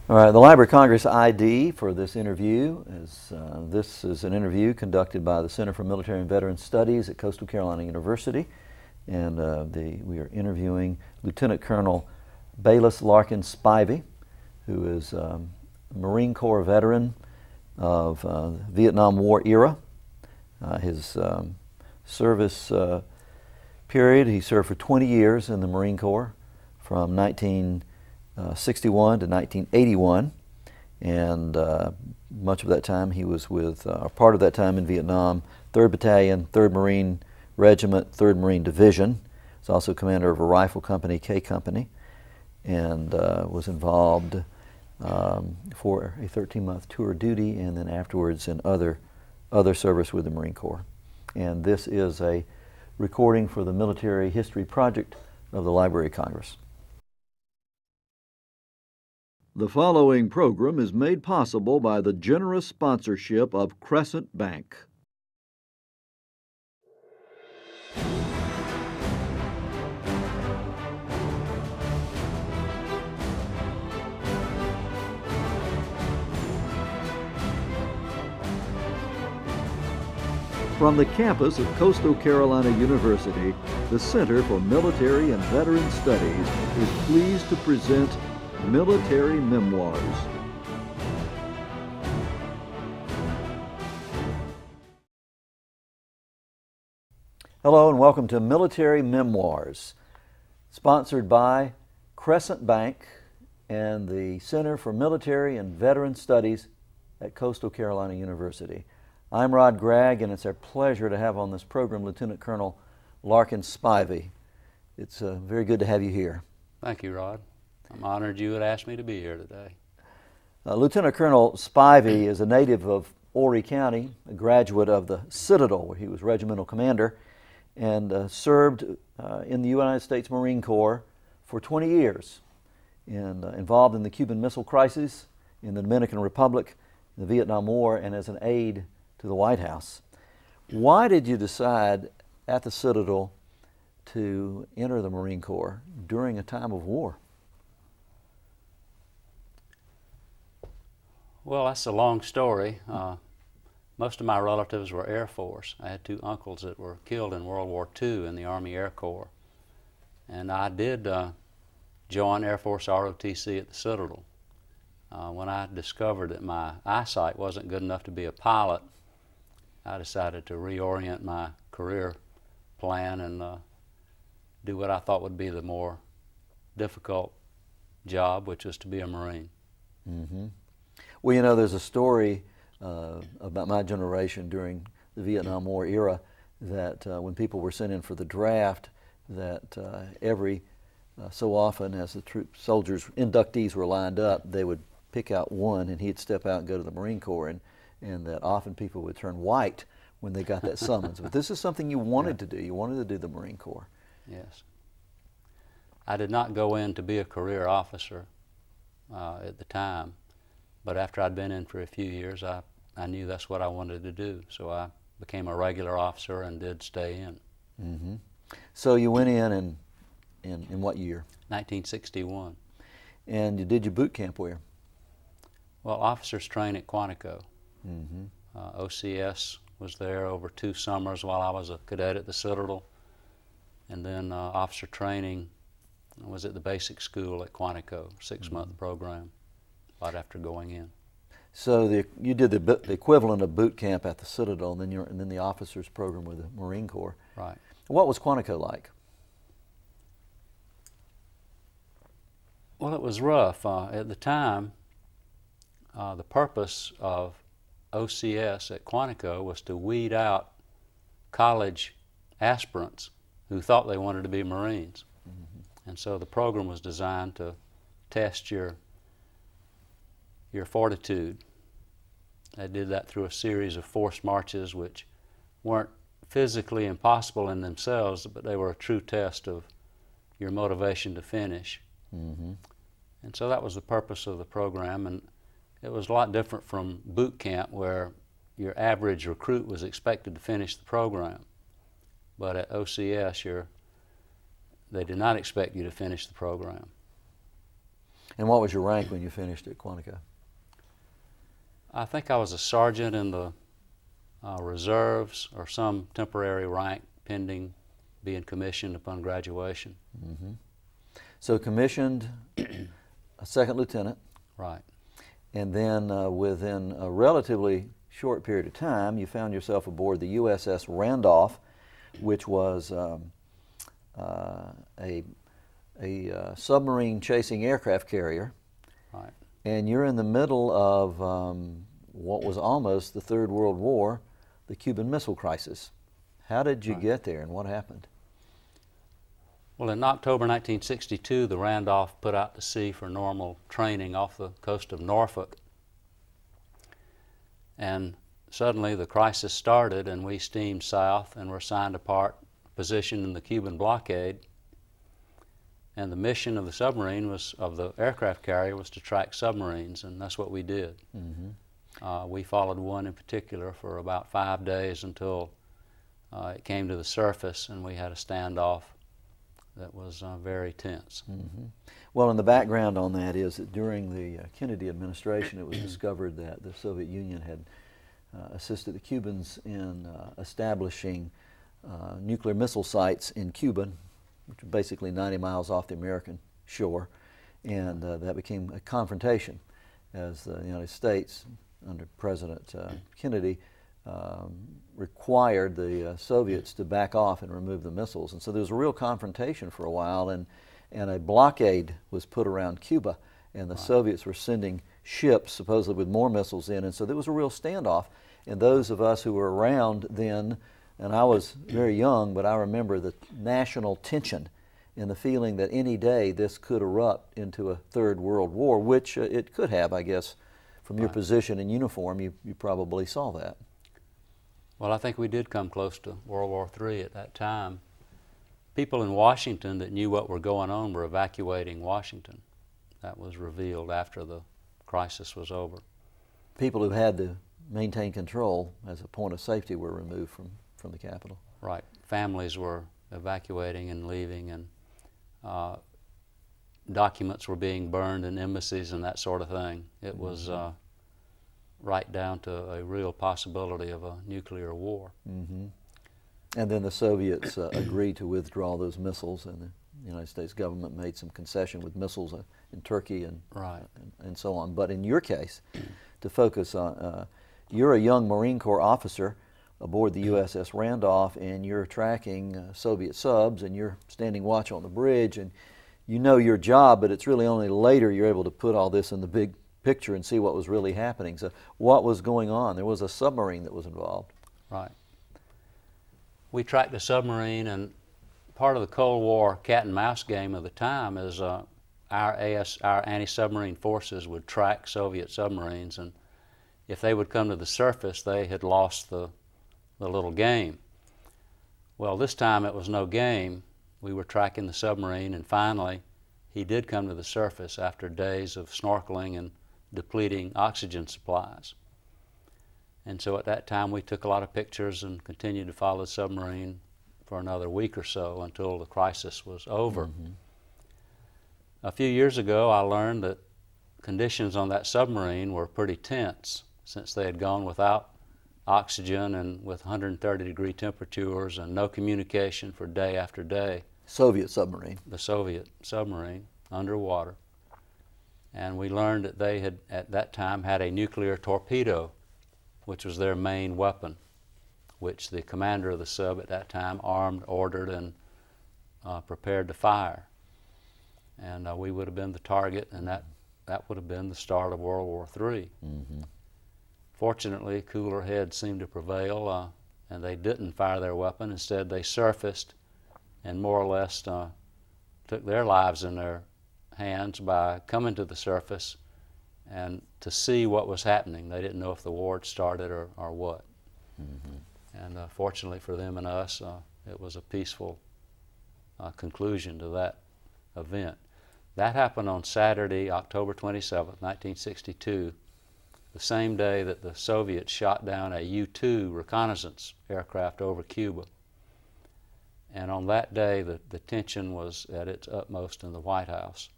All right, the Library of Congress ID for this interview is this is an interview conducted by the Center for Military and Veteran Studies at Coastal Carolina University, and we are interviewing Lieutenant Colonel Bayless Larkin Spivey, who is a Marine Corps veteran of the Vietnam War era. His service period, he served for 20 years in the Marine Corps from 1961 to 1981, and much of that time he was with, part of that time in Vietnam, 3rd Battalion, 3rd Marine Regiment, 3rd Marine Division. He was also commander of a rifle company, K Company, and was involved for a 13-month tour of duty and then afterwards in other service with the Marine Corps. And this is a recording for the Military History Project of the Library of Congress. The following program is made possible by the generous sponsorship of Crescent Bank. From the campus of Coastal Carolina University, the Center for Military and Veteran Studies is pleased to present Military Memoirs. Hello and welcome to Military Memoirs, sponsored by Crescent Bank and the Center for Military and Veteran Studies at Coastal Carolina University. I'm Rod Gregg, and it's our pleasure to have on this program Lieutenant Colonel Larkin Spivey. It's very good to have you here. Thank you, Rod. I'm honored you would ask me to be here today. Lieutenant Colonel Spivey is a native of Horry County, a graduate of the Citadel, where he was regimental commander, and served in the United States Marine Corps for 20 years, and involved in the Cuban Missile Crisis, in the Dominican Republic, the Vietnam War, and as an aide to the White House. Why did you decide at the Citadel to enter the Marine Corps during a time of war? Well, that's a long story. Most of my relatives were Air Force. I had two uncles that were killed in World War II in the Army Air Corps. And I did join Air Force ROTC at the Citadel. When I discovered that my eyesight wasn't good enough to be a pilot, I decided to reorient my career plan and do what I thought would be the more difficult job, which was to be a Marine. Mm-hmm. Well, you know, there's a story about my generation during the Vietnam War era that when people were sent in for the draft, that every so often as the soldiers, inductees were lined up, they would pick out one and he'd step out and go to the Marine Corps, and that often people would turn white when they got that summons. But this is something you wanted to do. You wanted to do the Marine Corps. Yes. I did not go in to be a career officer at the time, but after I'd been in for a few years, I knew that's what I wanted to do. So I became a regular officer and did stay in. Mm-hmm. So you went in what year? 1961. And you did your boot camp where? Well, officers train at Quantico. Mm-hmm. OCS was there over 2 summers while I was a cadet at the Citadel, and then officer training was at the basic school at Quantico, 6-month program, right after going in. So you did the equivalent of boot camp at the Citadel, and then the officers program with the Marine Corps. Right. What was Quantico like? Well, it was rough. At the time, the purpose of OCS at Quantico was to weed out college aspirants who thought they wanted to be Marines. Mm-hmm. And so the program was designed to test your fortitude. They did that through a series of forced marches which weren't physically impossible in themselves, but they were a true test of your motivation to finish. Mm-hmm. And so that was the purpose of the program, and it was a lot different from boot camp where your average recruit was expected to finish the program. But at OCS, they did not expect you to finish the program. And what was your rank when you finished at Quantico? I think I was a sergeant in the reserves or some temporary rank pending being commissioned upon graduation. Mm-hmm. So commissioned a second lieutenant. Right. And then within a relatively short period of time, you found yourself aboard the USS Randolph, which was a submarine chasing aircraft carrier. Right. And you're in the middle of what was almost the Third World War, the Cuban Missile Crisis. How did you get there, and what happened? Well, in October 1962, the Randolph put out to sea for normal training off the coast of Norfolk. And suddenly the crisis started, and we steamed south and were assigned a position in the Cuban blockade. And the mission of the submarine of the aircraft carrier was to track submarines, and that's what we did. Mm-hmm. We followed one in particular for about 5 days until it came to the surface, and we had a standoff that was very tense. Mm-hmm. Well, and the background on that is that during the Kennedy administration, it was discovered that the Soviet Union had assisted the Cubans in establishing nuclear missile sites in Cuba, which are basically 90 miles off the American shore, and that became a confrontation as the United States, under President Kennedy, required the Soviets to back off and remove the missiles. And so there was a real confrontation for a while, and a blockade was put around Cuba, and the Soviets were sending ships supposedly with more missiles in, and so there was a real standoff. And those of us who were around then, and I was very young, but I remember the national tension and the feeling that any day this could erupt into a Third World War, which it could have, I guess. From your position in uniform, you probably saw that. Well, I think we did come close to World War III at that time. People in Washington that knew what were going on were evacuating Washington. That was revealed after the crisis was over. People who had to maintain control as a point of safety were removed from the capital. Right. Families were evacuating and leaving, and documents were being burned in embassies and that sort of thing. It was right down to a real possibility of a nuclear war. Mm-hmm. And then the Soviets agreed to withdraw those missiles, and the United States government made some concession with missiles in Turkey and so on. But in your case, to focus on, you're a young Marine Corps officer aboard the USS Randolph, and you're tracking Soviet subs, and you're standing watch on the bridge, and you know your job, but it's really only later you're able to put all this in the big picture and see what was really happening. So what was going on? There was a submarine that was involved. Right. We tracked the submarine, and part of the Cold War cat and mouse game of the time is our anti-submarine forces would track Soviet submarines, and if they would come to the surface, they had lost the little game. Well, this time it was no game. We were tracking the submarine, and finally he did come to the surface after days of snorkeling and depleting oxygen supplies. And so at that time we took a lot of pictures and continued to follow the submarine for another week or so until the crisis was over. Mm-hmm. A few years ago I learned that conditions on that submarine were pretty tense, since they had gone without oxygen and with 130-degree temperatures and no communication for day after day. Soviet submarine. The Soviet submarine, underwater. And we learned that they had, at that time, had a nuclear torpedo, which was their main weapon, which the commander of the sub at that time armed, ordered, and prepared to fire. And we would have been the target, and that would have been the start of World War III. Mm-hmm. Fortunately, cooler heads seemed to prevail, and they didn't fire their weapon. Instead, they surfaced and more or less took their lives in their hands by coming to the surface and to see what was happening. They didn't know if the war had started or what. Mm-hmm. And fortunately for them and us, it was a peaceful conclusion to that event. That happened on Saturday, October 27th, 1962, the same day that the Soviets shot down a U-2 reconnaissance aircraft over Cuba. And on that day, the tension was at its utmost in the White House.